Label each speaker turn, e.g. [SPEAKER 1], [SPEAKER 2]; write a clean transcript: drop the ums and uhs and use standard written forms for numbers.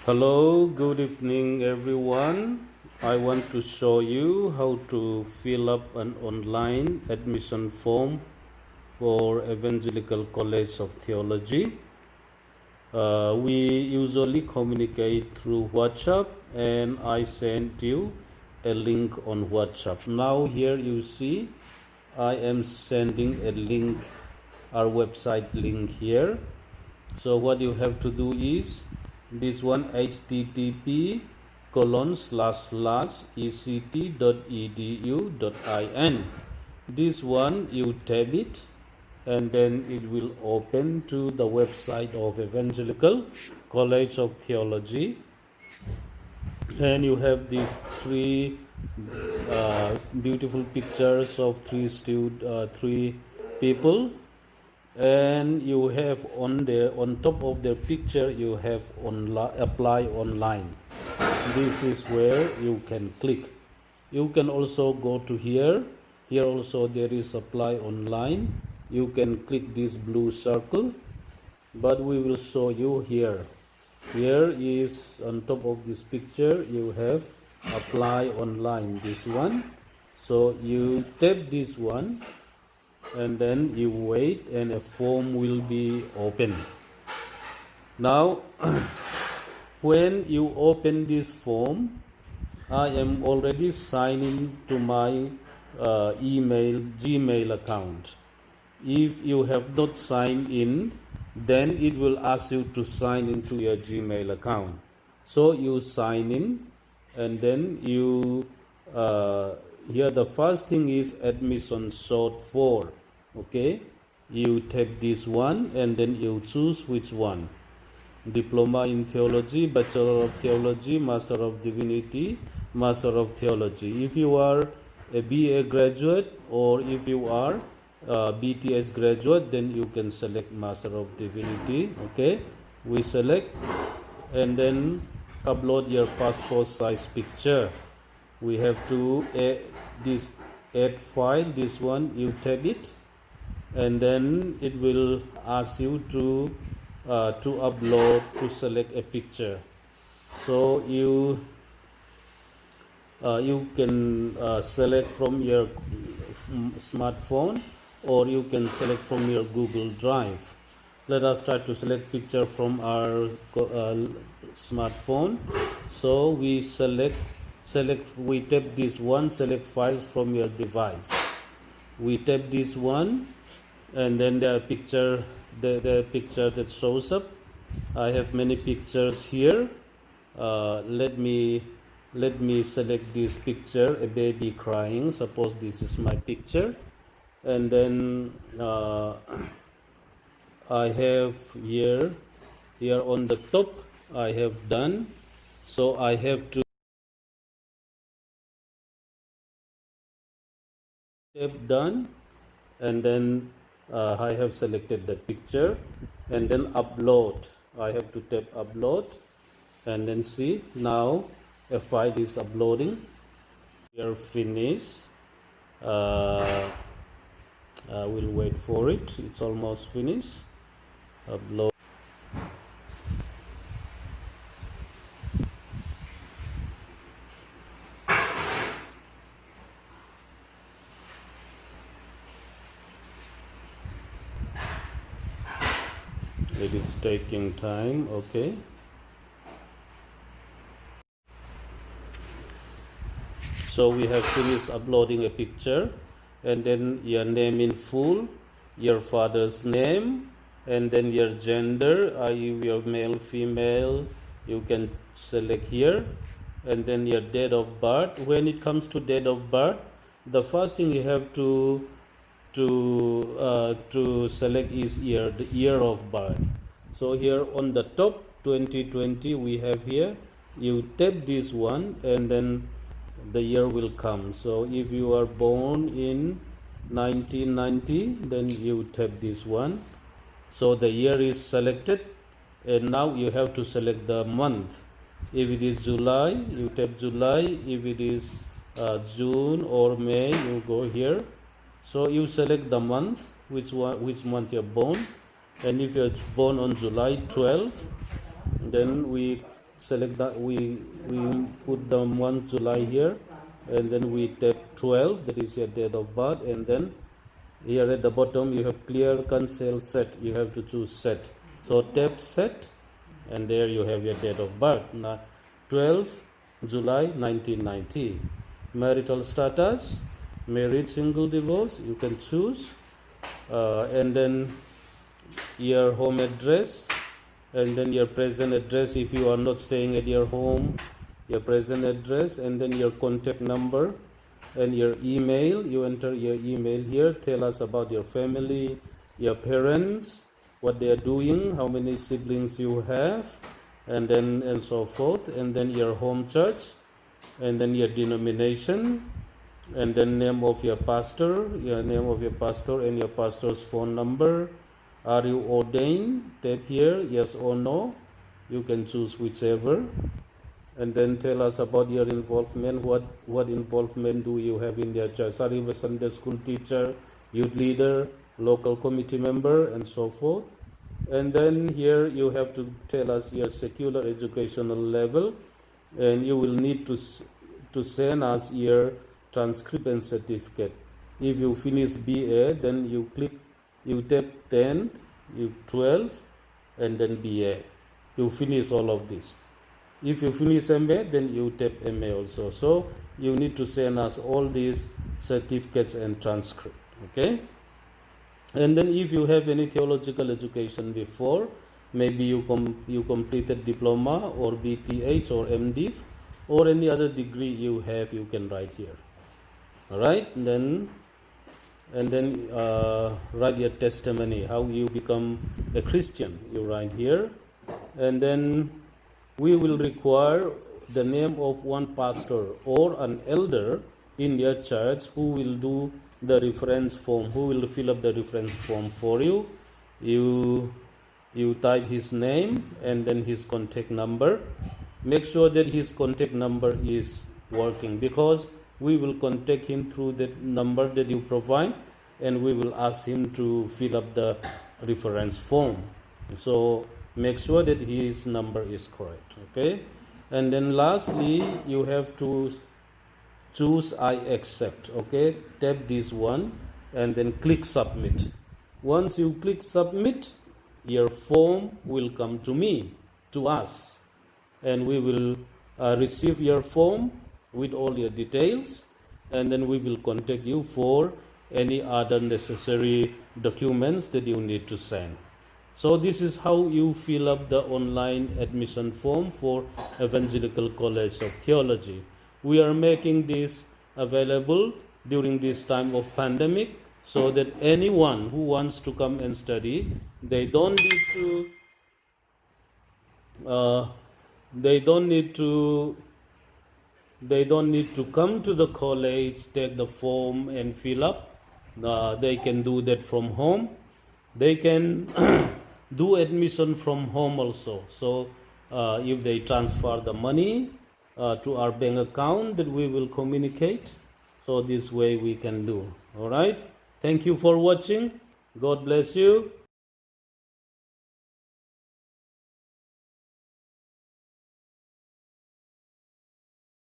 [SPEAKER 1] Hello, good evening everyone. I want to show you how to fill up an online admission form for Evangelical College of Theology. We usually communicate through WhatsApp and I sent you a link on WhatsApp. Now here you see I am sending a link, our website link here. So what you have to do is this one http://ect.edu.in. This one you tab it and then it will open to the website of Evangelical College of Theology, and you have these three beautiful pictures of three people, and you have on top of their picture you have apply online. This is where you can click. You can also go to here also there is apply online. You can click this blue circle, but we will show you here. Here is on top of this picture you have apply online, this one. So you tap this one and then you wait and a form will be open. Now when you open this form, I am already signing to my Gmail account. If you have not signed in, then it will ask you to sign into your Gmail account. So you sign in, and then you here the first thing is admission sought for. Okay, you tap this one and then you choose which one: Diploma in Theology, Bachelor of Theology, Master of Divinity, Master of Theology. If you are a BA graduate or if you are BTS graduate, then you can select Master of Divinity. Okay, we select and then upload your passport size picture. We have to add this add file, this one you tap it, and then it will ask you to upload, to select a picture. So you can select from your smartphone, or you can select from your Google Drive. Let us try to select picture from our smartphone. So we we tap this one, select files from your device. We tap this one, and then the picture that shows up. I have many pictures here. Let me select this picture, a baby crying. Suppose this is my picture, and then I have here on the top I have done. So I have to tap done, and then I have selected the picture, and then upload. I have to tap upload, and then see now a file is uploading. We are finished. I will wait for it. It's almost finished. Upload. It is taking time. Okay. So we have finished uploading a picture, and then your name in full, your father's name, and then your gender, i.e. your male, female, you can select here, and then your date of birth. When it comes to date of birth, the first thing you have to select is the year of birth. So here on the top 2020 we have here, you tap this one and then the year will come. So if you are born in 1990, then you tap this one. So the year is selected, and now you have to select the month. If it is July, you tap July. If it is June or May, you go here. So you select the month, which month you're born, and if you're born on July 12, then we select that, we put the month July here, and then we tap 12, that is your date of birth, and then here at the bottom you have clear, cancel, set. You have to choose set. So tap set, and there you have your date of birth. Now, 12 July 1990. Marital status, married, single, divorce, you can choose. And then your home address, and then your present address if you are not staying at your home, your present address, and then your contact number and your email. You enter your email here, tell us about your family, your parents, what they are doing, how many siblings you have, and then and so forth, and then your home church, and then your denomination, and then name of your pastor, and your pastor's phone number. Are you ordained? Tap here, yes or no. You can choose whichever. And then tell us about your involvement. What involvement do you have in your church? Are you a Sunday school teacher, youth leader, local committee member, and so forth? And then here you have to tell us your secular educational level, and you will need to send us your transcript and certificate. If you finish BA, then you tap 10, 12, and then BA. You finish all of this. If you finish MA, then you tap MA also. So you need to send us all these certificates and transcript. Okay? And then if you have any theological education before, maybe you completed diploma or BTH or MDiv or any other degree you have, you can write here. All right? And then write your testimony, how you become a Christian. You write here. And then we will require the name of one pastor or an elder in your church who will do the reference form, who will fill up the reference form for you. You type his name and then his contact number. Make sure that his contact number is working, because we will contact him through the number that you provide, and we will ask him to fill up the reference form. So make sure that his number is correct. Okay? And then lastly, you have to choose I accept. Okay? Tap this one and then click submit. Once you click submit, your form will come to us, and we will receive your form with all your details, and then we will contact you for any other necessary documents that you need to send. So this is how you fill up the online admission form for Evangelical College of Theology. We are making this available during this time of pandemic, so that anyone who wants to come and study, they don't need to come to the college, take the form and fill up. They can do that from home. They can do admission from home also. So if they transfer the money to our bank account, that we will communicate. So this way we can do. All right. Thank you for watching. God bless you.